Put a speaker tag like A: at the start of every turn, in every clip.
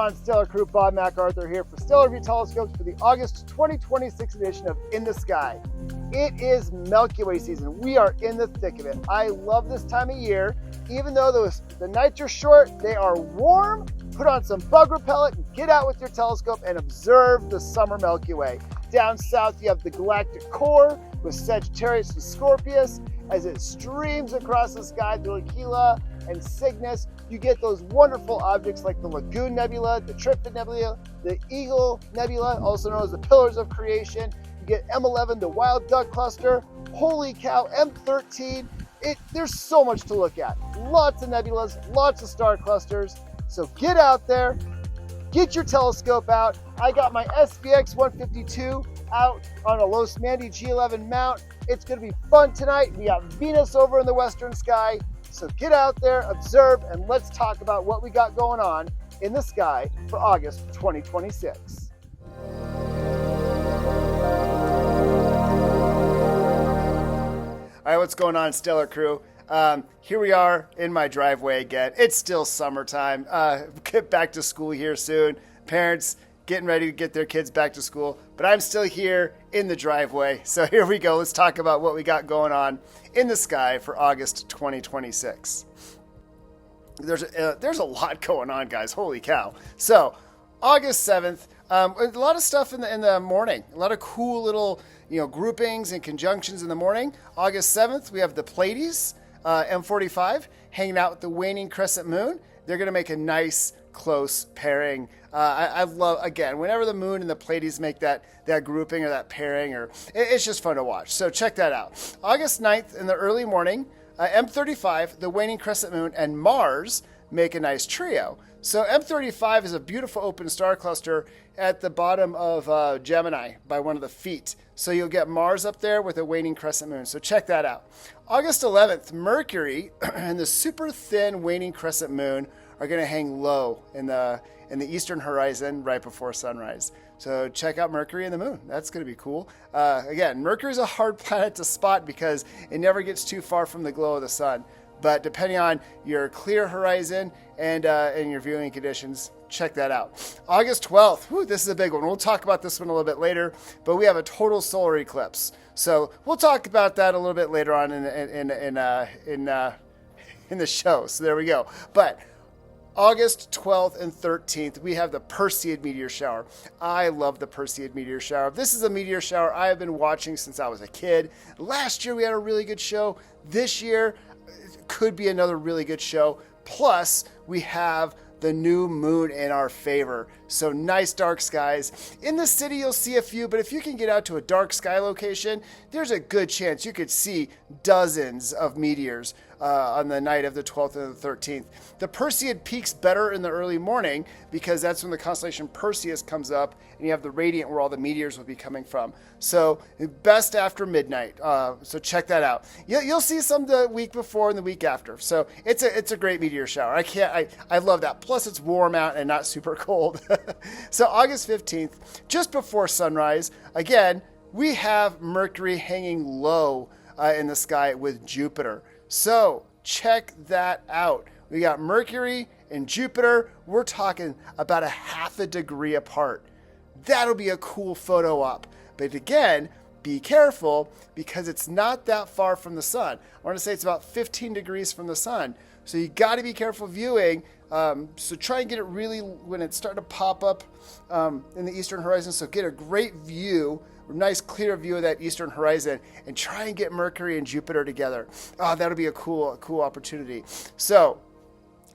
A: on, Stellar Crew? Bob MacArthur here for Stellarvue Telescopes for the August 2026 edition of In the Sky. It is Milky Way season. We are in the thick of it. I love this time of year. Even though the nights are short, they are warm. Put on some bug repellent and get out with your telescope and observe the summer Milky Way. Down south, you have the galactic core with Sagittarius and Scorpius. As it streams across the sky through Aquila and Cygnus, you get those wonderful objects like the Lagoon Nebula, the Trifid Nebula, the Eagle Nebula, also known as the Pillars of Creation. You get M11, the Wild Duck Cluster. Holy cow, M13. There's so much to look at. Lots of nebulas, lots of star clusters. So get out there, get your telescope out. I got my SVX 152 out on a Los Mandy G11 mount. It's going to be fun tonight. We got Venus over in the western sky. So get out there, observe, and let's talk about what we got going on in the sky for August 2026. All right, what's going on, Stellar Crew? Here we are in my driveway again. It's still summertime. Get back to school here soon. Parents getting ready to get their kids back to school, but I'm still here in the driveway. So here we go. Let's talk about what we got going on in the sky for August 2026. There's a lot going on, guys. Holy cow. So August 7th, a lot of stuff in the morning. A lot of cool little groupings and conjunctions in the morning. August 7th, we have the Pleiades, M45, hanging out with the waning crescent moon. They're going to make a nice, close pairing. I love, again, whenever the moon and the Pleiades make that grouping or that pairing, it's just fun to watch. So check that out. August 9th in the early morning, M35, the waning crescent moon, and Mars make a nice trio. So M35 is a beautiful open star cluster at the bottom of Gemini by one of the feet. So you'll get Mars up there with a waning crescent moon. So check that out. August 11th, Mercury and the super thin waning crescent moon are going to hang low in the eastern horizon right before sunrise. So check out Mercury and the moon. That's going to be cool. Again, Mercury is a hard planet to spot because it never gets too far from the glow of the sun. But depending on your clear horizon and your viewing conditions, check that out. August 12th, this is a big one. We'll talk about this one a little bit later, but we have a total solar eclipse. So we'll talk about that a little bit later on in the show. So there we go. But August 12th and 13th, we have the Perseid meteor shower. I love the Perseid meteor shower. This is a meteor shower I have been watching since I was a kid. Last year, we had a really good show. This year, could be another really good show. Plus, we have the new moon in our favor. So nice dark skies. In the city, you'll see a few, but if you can get out to a dark sky location, there's a good chance you could see dozens of meteors on the night of the 12th and the 13th. The Perseid peaks better in the early morning because that's when the constellation Perseus comes up and you have the radiant where all the meteors will be coming from. So best after midnight. So check that out. You'll see some the week before and the week after. So it's a great meteor shower. I love that. Plus it's warm out and not super cold. So August 15th, just before sunrise, again, we have Mercury hanging low in the sky with Jupiter. So check that out. We got Mercury and Jupiter. We're talking about a half a degree apart. That'll be a cool photo op. But again, be careful because it's not that far from the sun. I want to say it's about 15 degrees from the sun. So you got to be careful viewing. So try and get it really when it's starting to pop up in the eastern horizon. So get a great view, a nice clear view of that eastern horizon, and try and get Mercury and Jupiter together. Oh, that'll be a cool opportunity. So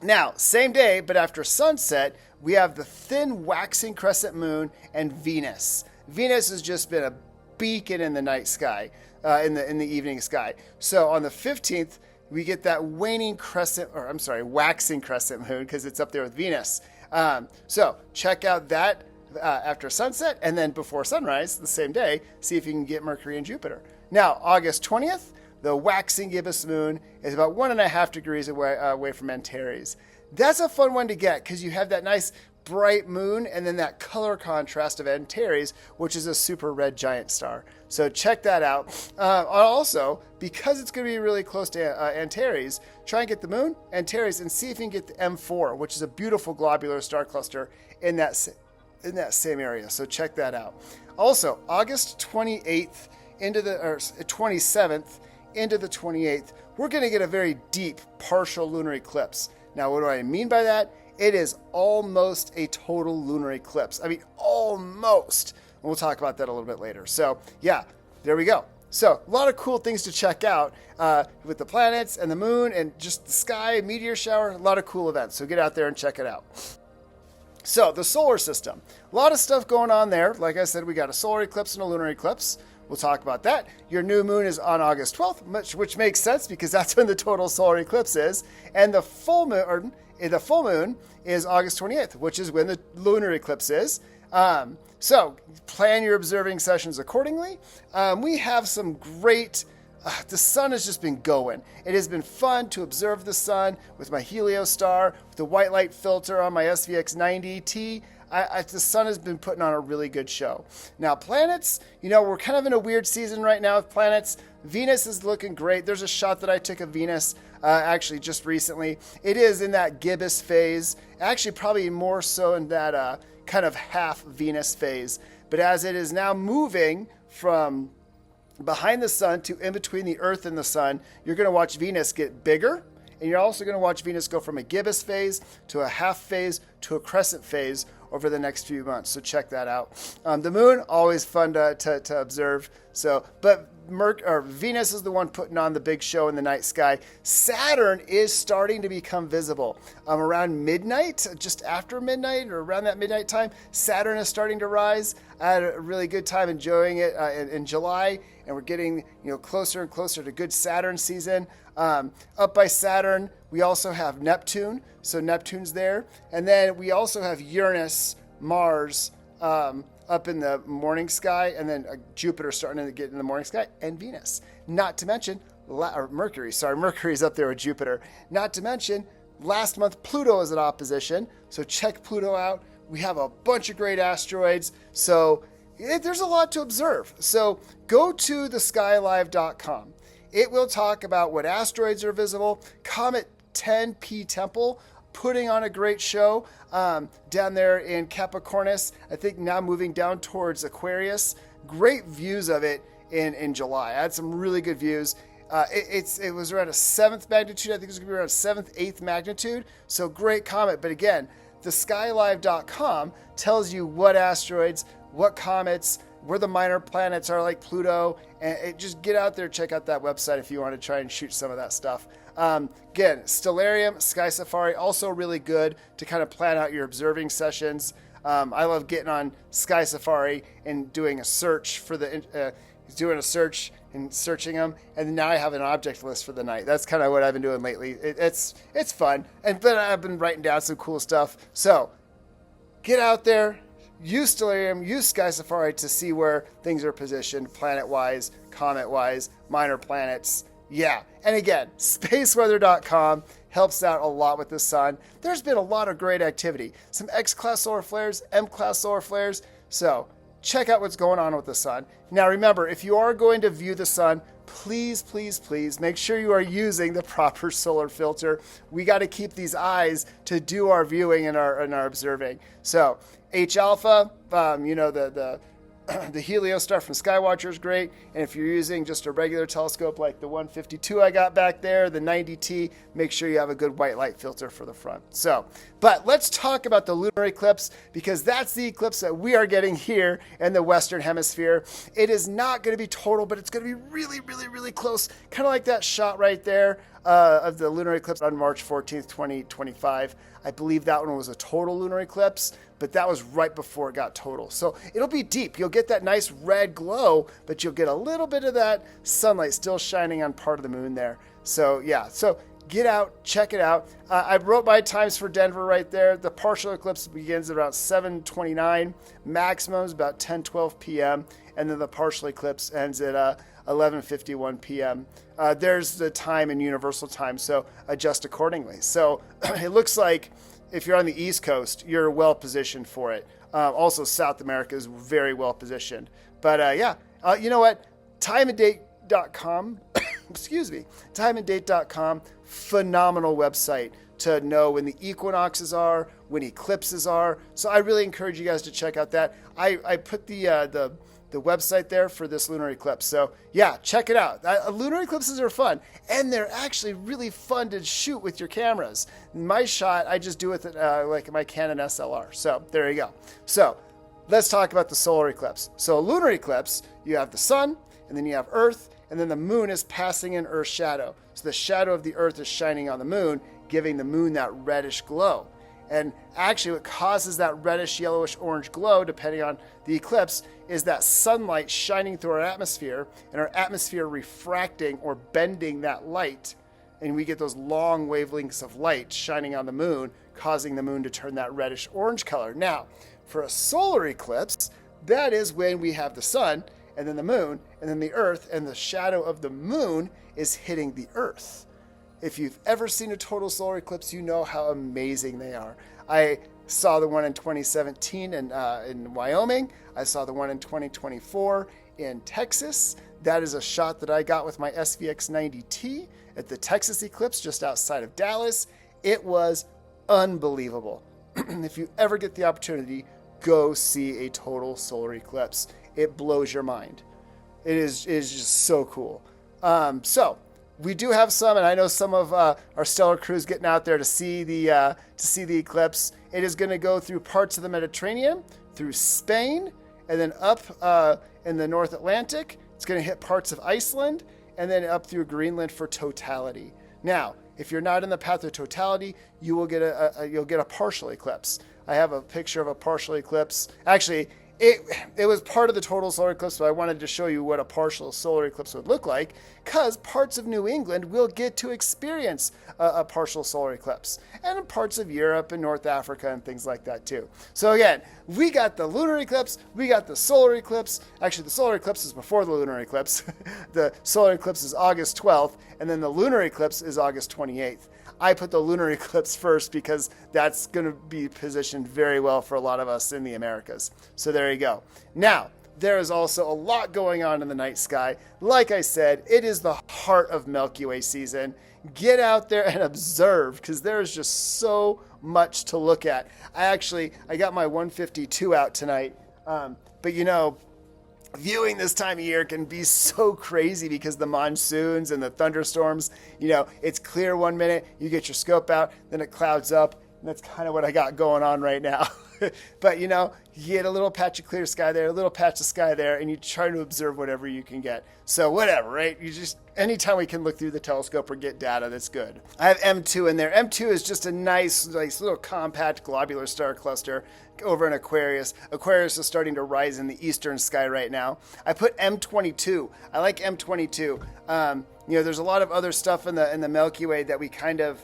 A: now, same day, but after sunset, we have the thin waxing crescent moon and Venus. Venus has just been a beacon in the night sky, in the evening sky. So on the 15th, we get that waxing crescent moon because it's up there with Venus. So check out that after sunset and then before sunrise the same day, see if you can get Mercury and Jupiter. Now, August 20th, the waxing gibbous moon is about 1.5 degrees away from Antares. That's a fun one to get because you have that nice bright moon, and then that color contrast of Antares, which is a super red giant star. So check that out. Also, because it's going to be really close to Antares, try and get the moon, Antares, and see if you can get the M4, which is a beautiful globular star cluster in that same area. So check that out. Also, August 28th into the 27th into the 28th, we're going to get a very deep partial lunar eclipse. Now, what do I mean by that? It is almost a total lunar eclipse. I mean, almost. We'll talk about that a little bit later. So, yeah, there we go. So, a lot of cool things to check out with the planets and the moon and just the sky, meteor shower, a lot of cool events. So, get out there and check it out. So, the solar system. A lot of stuff going on there. Like I said, we got a solar eclipse and a lunar eclipse. We'll talk about that. Your new moon is on August 12th, which makes sense because that's when the total solar eclipse is. And the full moon is August 28th, which is when the lunar eclipse is. So plan your observing sessions accordingly. We have some great... the sun has just been going. It has been fun to observe the sun with my Heliostar, with the white light filter on my SVX90T. The sun has been putting on a really good show. Now, planets, we're kind of in a weird season right now with planets. Venus is looking great. There's a shot that I took of Venus actually just recently. It is in that gibbous phase, actually probably more so in that kind of half Venus phase. But as it is now moving from behind the sun to in between the Earth and the sun, you're going to watch Venus get bigger. And you're also going to watch Venus go from a gibbous phase to a half phase to a crescent phase over the next few months. So check that out. The moon, always fun to observe. So, but Venus is the one putting on the big show in the night sky. Saturn is starting to become visible. Around midnight, just after midnight or around that midnight time, Saturn is starting to rise. I had a really good time enjoying it in July, and we're getting closer and closer to good Saturn season. Up by Saturn, we also have Neptune, so Neptune's there. And then we also have Uranus, Mars, up in the morning sky, and then Jupiter starting to get in the morning sky, and Venus. Not to mention, Mercury's up there with Jupiter. Not to mention, last month Pluto is in opposition, so check Pluto out. We have a bunch of great asteroids, so there's a lot to observe. So go to theskylive.com. It will talk about what asteroids are visible. Comet 10P Temple, putting on a great show down there in Capricornus. I think now moving down towards Aquarius. Great views of it in July. I had some really good views. It was around a 7th magnitude. I think it was going to be around 7th, 8th magnitude. So great comet. But again, theskylive.com tells you what asteroids, what comets, where the minor planets are like Pluto, and just get out there, check out that website if you want to try and shoot some of that stuff. Again, Stellarium, Sky Safari, also really good to kind of plan out your observing sessions. I love getting on Sky Safari and doing a search and searching them, and now I have an object list for the night. That's kind of what I've been doing lately. It's fun, but I've been writing down some cool stuff. So get out there. Use Stellarium, use Sky Safari to see where things are positioned, planet-wise, comet-wise, minor planets. Yeah. And again, spaceweather.com helps out a lot with the sun. There's been a lot of great activity. Some X-class solar flares, M-class solar flares. So check out what's going on with the sun. Now remember, if you are going to view the sun, please, please, please make sure you are using the proper solar filter. We got to keep these eyes to do our viewing and our observing. So H alpha, the Heliostar from Skywatcher is great. And if you're using just a regular telescope like the 152 I got back there, the 90T, make sure you have a good white light filter for the front. So, but let's talk about the lunar eclipse, because that's the eclipse that we are getting here in the Western Hemisphere. It is not going to be total, but it's going to be really, really, really close. Kind of like that shot right there of the lunar eclipse on March 14th, 2025. I believe that one was a total lunar eclipse, but that was right before it got total. So it'll be deep. You'll get that nice red glow, but you'll get a little bit of that sunlight still shining on part of the moon there. So yeah, so get out, check it out. I wrote my times for Denver right there. The partial eclipse begins at around 7:29, maximum is about 10:12 p.m., and then the partial eclipse ends at 11:51 p.m. There's the time in universal time, so adjust accordingly. So it looks like if you're on the East Coast, you're well positioned for it. Also, South America is very well positioned. But you know what? Timeanddate.com, excuse me, timeanddate.com, phenomenal website to know when the equinoxes are, when eclipses are. So I really encourage you guys to check out that. I put the website there for this lunar eclipse. So yeah, check it out. Lunar eclipses are fun, and they're actually really fun to shoot with your cameras. My shot, I just do with it like my Canon SLR. So there you go. So let's talk about the solar eclipse. So a lunar eclipse, you have the sun, and then you have Earth, and then the moon is passing in Earth's shadow. So the shadow of the Earth is shining on the moon, giving the moon that reddish glow. And actually what causes that reddish, yellowish, orange glow, depending on the eclipse, is that sunlight shining through our atmosphere, and our atmosphere refracting or bending that light. And we get those long wavelengths of light shining on the moon, causing the moon to turn that reddish orange color. Now, for a solar eclipse, that is when we have the sun, and then the moon, and then the Earth, and the shadow of the moon is hitting the Earth. If you've ever seen a total solar eclipse, you know how amazing they are. I saw the one in 2017 in Wyoming. I saw the one in 2024 in Texas. That is a shot that I got with my SVX90T at the Texas eclipse just outside of Dallas. It was unbelievable. If you ever get the opportunity, go see a total solar eclipse. It blows your mind. It is just so cool. So we do have some, and I know some of our stellar crews getting out there to see the eclipse. It is going to go through parts of the Mediterranean, through Spain, and then up in the North Atlantic. It's going to hit parts of Iceland, and then up through Greenland for totality. Now, if you're not in the path of totality, you will get you'll get a partial eclipse. I have a picture of a partial eclipse. Actually, it was part of the total solar eclipse, so I wanted to show you what a partial solar eclipse would look like, because parts of New England will get to experience a partial solar eclipse, and parts of Europe and North Africa and things like that too. So again, we got the lunar eclipse, we got the solar eclipse. Actually, the solar eclipse is before the lunar eclipse. The solar eclipse is August 12th, and then the lunar eclipse is August 28th. I put the lunar eclipse first because that's going to be positioned very well for a lot of us in the Americas. So there you go. Now, there is also a lot going on in the night sky. Like I said, it is the heart of Milky Way season. Get out there and observe, because there is just so much to look at. I got my 152 out tonight, but you know, viewing this time of year can be so crazy because the monsoons and the thunderstorms. You know, it's clear one minute, you get your scope out, then it clouds up, and that's kind of what I got going on right now. But you know, you get a little patch of clear sky there, a little patch of sky there, and you try to observe whatever you can get. So whatever, right? You just, anytime we can look through the telescope or get data, that's good. I have M2 in there. M2 is just a nice little compact globular star cluster over in Aquarius. Aquarius is starting to rise in the eastern sky right now. I put M22. I like M22. You know, there's a lot of other stuff in the Milky Way that we kind of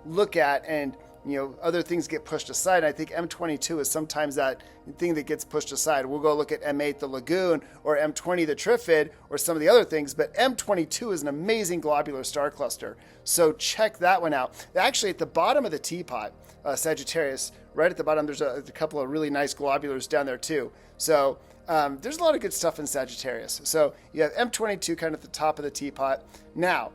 A: look at, and you know, other things get pushed aside. And I think M22 is sometimes that thing that gets pushed aside. We'll go look at M8, the Lagoon, or M20, the Trifid, or some of the other things. But M22 is an amazing globular star cluster. So check that one out. Actually, at the bottom of the teapot, Sagittarius, right at the bottom, there's a couple of really nice globulars down there too. So there's a lot of good stuff in Sagittarius. So you have M22 kind of at the top of the teapot. Now,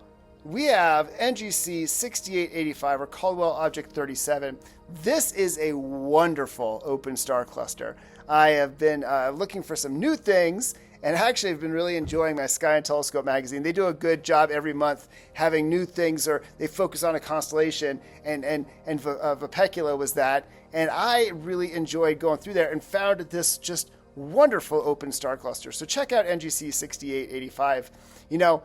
A: we have NGC 6885, or Caldwell Object 37. This is a wonderful open star cluster. I have been looking for some new things, and actually have been really enjoying my Sky and Telescope magazine. They do a good job every month having new things, or they focus on a constellation, and Vapecula was that. And I really enjoyed going through there and found this just wonderful open star cluster. So check out NGC 6885. You know,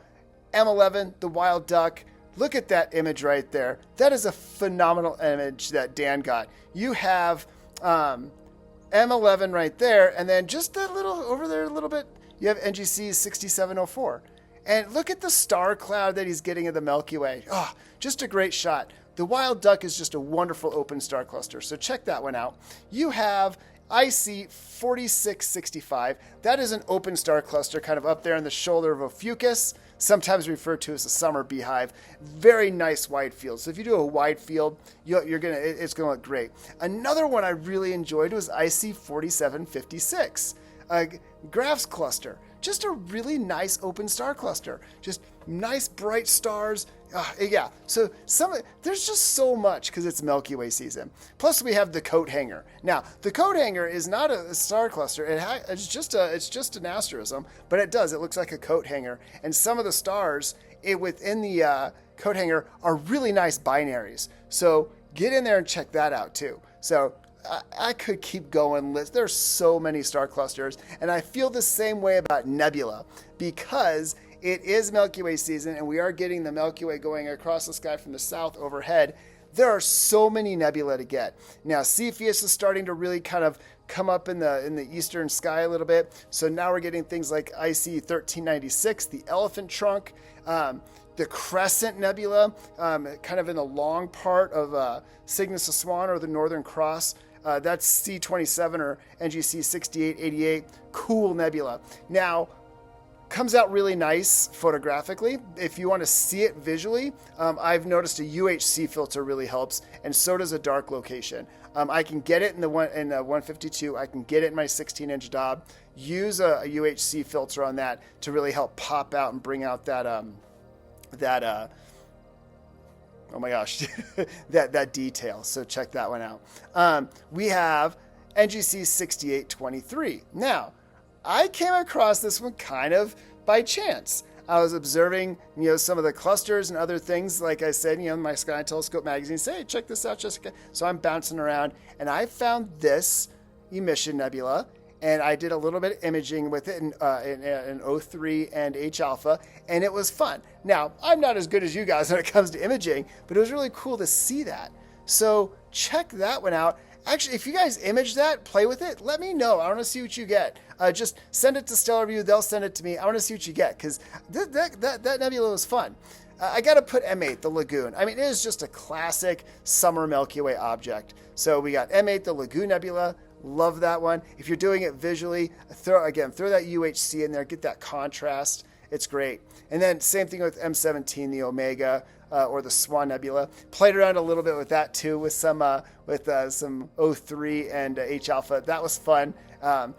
A: M11, the wild duck, look at that image right there. That is a phenomenal image that Dan got. You have M11 right there, and then just that little, over there a little bit, you have NGC 6704. And look at the star cloud that he's getting in the Milky Way. Oh, just a great shot. The wild duck is just a wonderful open star cluster, so check that one out. You have IC 4665. That is an open star cluster kind of up there in the shoulder of Ophiuchus, sometimes referred to as a summer beehive. Very nice wide field. So if you do a wide field, it's gonna look great. Another one I really enjoyed was IC 4756, Graph's cluster. Just a really nice open star cluster. Just nice bright stars. Yeah, so there's just so much because it's Milky Way season. Plus we have the coat hanger. Now, the coat hanger is not a star cluster. It's just an asterism, but it looks like a coat hanger. And some of the stars within the coat hanger are really nice binaries. So get in there and check that out too. So I could keep going. There's so many star clusters, and I feel the same way about nebula because it is Milky Way season, and we are getting the Milky Way going across the sky from the south overhead. There are so many nebula to get. Now, Cepheus is starting to really kind of come up in the eastern sky a little bit. So now we're getting things like IC 1396, the Elephant Trunk, the Crescent Nebula, kind of in the long part of Cygnus of Swan or the Northern Cross. That's C27 or NGC 6888. Cool nebula. Now, comes out really nice photographically. If you want to see it visually, I've noticed a UHC filter really helps, and so does a dark location. I can get it in the 152. I can get it in my 16-inch Dob. Use a UHC filter on that to really help pop out and bring out that oh my gosh, that detail. So check that one out. We have NGC 6823. Now, I came across this one kind of by chance. I was observing, some of the clusters and other things. Like I said, my Sky Telescope magazine say, hey, check this out, Jessica. So I'm bouncing around, and I found this emission nebula, and I did a little bit of imaging with it in O3 and H alpha, and it was fun. Now, I'm not as good as you guys when it comes to imaging, but it was really cool to see that. So check that one out. Actually, if you guys image that, play with it, let me know. I want to see what you get. Just send it to Stellarvue. They'll send it to me. I want to see what you get because that nebula was fun. I got to put M8, the Lagoon. I mean, it is just a classic summer Milky Way object. So we got M8, the Lagoon Nebula. Love that one. If you're doing it visually, throw that UHC in there. Get that contrast. It's great. And then same thing with M17, the Omega. Or the Swan Nebula. Played around a little bit with that too, with some O3 and H alpha. That was fun.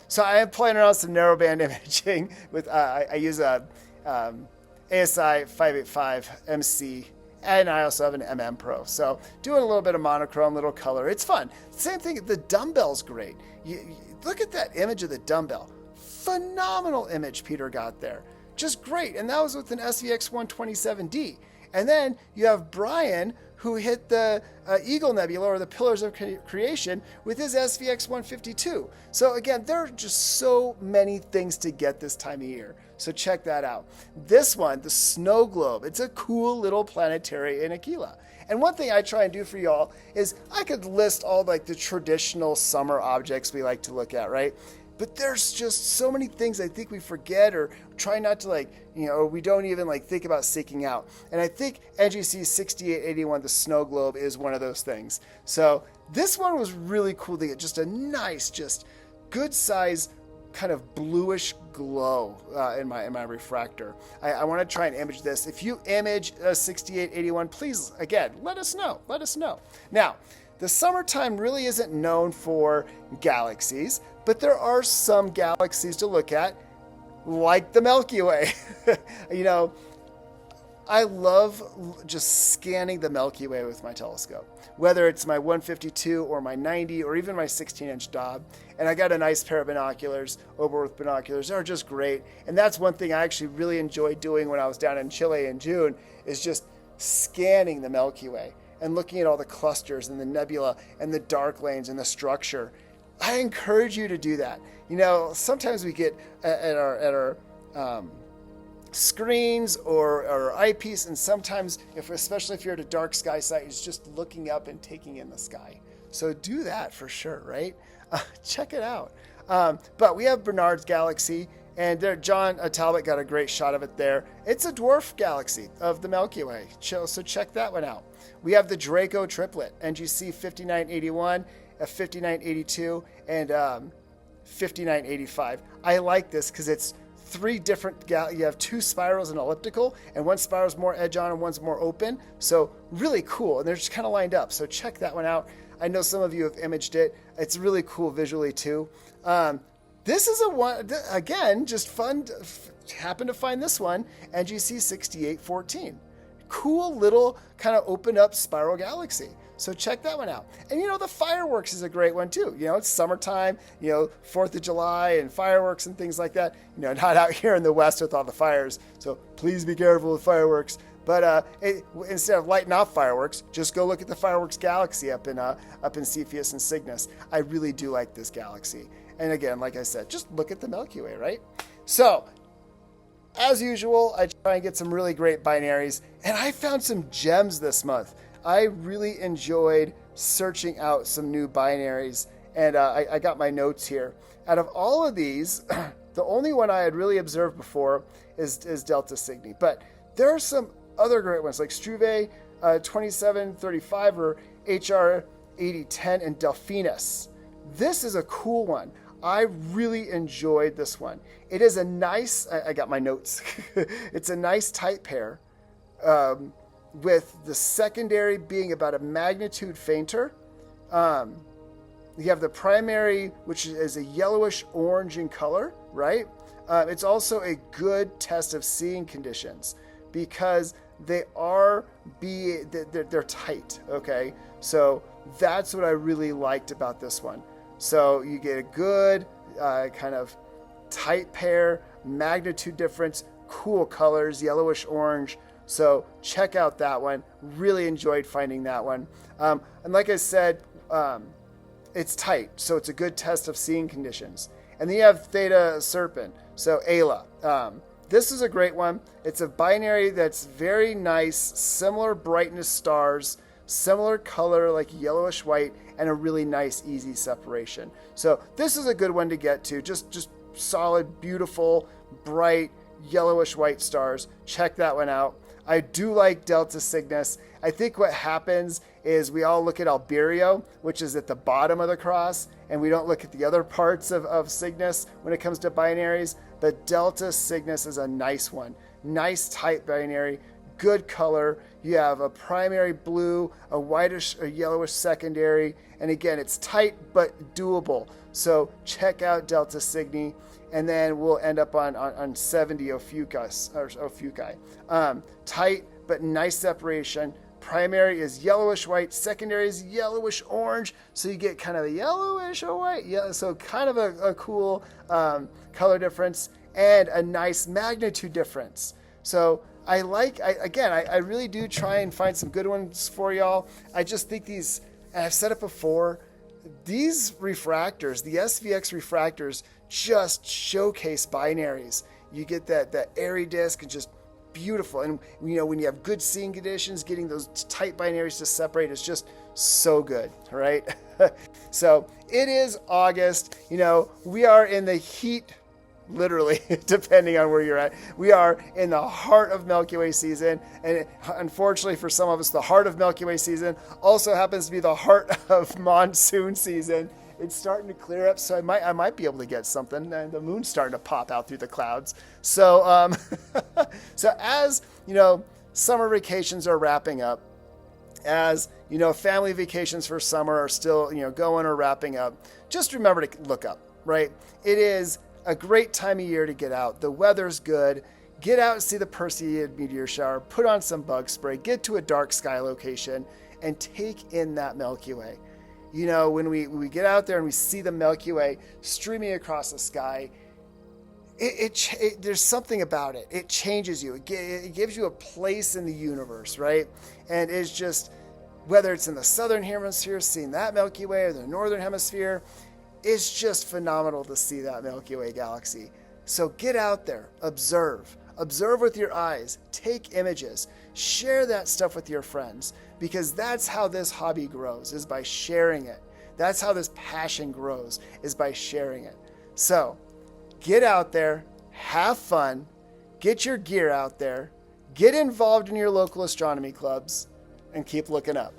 A: So I am playing around with some narrowband imaging. With I use a ASI 585 MC, and I also have an MM Pro. So doing a little bit of monochrome, little color. It's fun. Same thing. The dumbbell's great. You look at that image of the dumbbell. Phenomenal image Peter got there. Just great. And that was with an SVX 127D. And then you have Brian, who hit the Eagle Nebula, or the Pillars of Creation, with his SVX 152. So again, there are just so many things to get this time of year. So check that out. This one, the Snow Globe, it's a cool little planetary in Aquila. And one thing I try and do for y'all is I could list all like the traditional summer objects we like to look at, right? But there's just so many things I think we forget or try not to or we don't even think about seeking out. And I think NGC 6881, the Snow Globe, is one of those things. So this one was really cool to get just a nice, just good size kind of bluish glow in my refractor. I want to try and image this. If you image a 6881, please, again, let us know. Now, the summertime really isn't known for galaxies, but there are some galaxies to look at, like the Milky Way. I love just scanning the Milky Way with my telescope, whether it's my 152 or my 90 or even my 16-inch Dob. And I got a nice pair of binoculars, Oberth binoculars. They're just great. And that's one thing I actually really enjoyed doing when I was down in Chile in June, is just scanning the Milky Way and looking at all the clusters and the nebula and the dark lanes and the structure. I encourage you to do that. Sometimes we get at our screens or our eyepiece, and sometimes, especially if you're at a dark sky site, it's just looking up and taking in the sky. So do that for sure, right? Check it out. But we have Bernard's Galaxy, and there, John Talbot got a great shot of it there. It's a dwarf galaxy of the Milky Way, so check that one out. We have the Draco Triplet, NGC 5981. at 5982 and 5985. I like this because it's three different, you have two spirals and elliptical, and one spiral is more edge on and one's more open. So really cool. And they're just kind of lined up. So check that one out. I know some of you have imaged it. It's really cool visually too. This is a one, again, just fun. Happened to find this one, NGC 6814. Cool little kind of open up spiral galaxy. So check that one out. And the fireworks is a great one too. It's summertime, 4th of July and fireworks and things like that. Not out here in the West with all the fires. So please be careful with fireworks. But instead of lighting off fireworks, just go look at the fireworks galaxy up in Cepheus and Cygnus. I really do like this galaxy. And again, like I said, just look at the Milky Way, right? So, as usual, I try and get some really great binaries. And I found some gems this month. I really enjoyed searching out some new binaries. And I got my notes here. Out of all of these, the only one I had really observed before is Delta Cygni. But there are some other great ones like Struve 2735 or HR 8010 and Delphinus. This is a cool one. I really enjoyed this one. It is a nice, I got my notes. It's a nice tight pair with the secondary being about a magnitude fainter. You have the primary, which is a yellowish orange in color, right? It's also a good test of seeing conditions because they're tight, okay? So that's what I really liked about this one. So you get a good kind of tight pair, magnitude difference, cool colors, yellowish orange. So check out that one. Really enjoyed finding that one. And like I said, it's tight, so it's a good test of seeing conditions. And then you have Theta Serpent, so Ayla. This is a great one. It's a binary that's very nice, similar brightness stars, similar color like yellowish white, and a really nice, easy separation. So this is a good one to get to. Just solid, beautiful, bright, yellowish white stars. Check that one out. I do like Delta Cygnus. I think what happens is we all look at Alberio, which is at the bottom of the cross, and we don't look at the other parts of Cygnus when it comes to binaries. But Delta Cygnus is a nice one. Nice tight binary, good color. You have a primary blue, a whitish or yellowish secondary, and again, it's tight but doable. So check out Delta Cygni, and then we'll end up on 70 Ophiuchi. Tight but nice separation. Primary is yellowish white, secondary is yellowish orange, so you get kind of a yellowish or white. Yeah, so kind of a cool color difference and a nice magnitude difference. So I really do try and find some good ones for y'all. I just think these, and I've said it before, these refractors, the SVX refractors, just showcase binaries. You get that airy disk and just beautiful. And when you have good seeing conditions, getting those tight binaries to separate is just so good, right? So it is August. We are in the heat. Literally, depending on where you're at. We are in the heart of Milky Way season, and unfortunately for some of us, the heart of Milky Way season also happens to be the heart of monsoon season. It's starting to clear up, so I might be able to get something, and the moon's starting to pop out through the clouds. So, so as summer vacations are wrapping up, as family vacations for summer are still going or wrapping up, just remember to look up, right? It is a great time of year to get out. The weather's good. Get out and see the Perseid meteor shower. Put on some bug spray. Get to a dark sky location and take in that Milky Way. When we get out there and we see the Milky Way streaming across the sky, there's something about it. It changes you. It gives you a place in the universe, right? And it's just, whether it's in the southern hemisphere, seeing that Milky Way, or the northern hemisphere, it's just phenomenal to see that Milky Way galaxy. So get out there, observe with your eyes, take images, share that stuff with your friends, because that's how this hobby grows, is by sharing it. That's how this passion grows, is by sharing it. So get out there, have fun, get your gear out there, get involved in your local astronomy clubs, and keep looking up.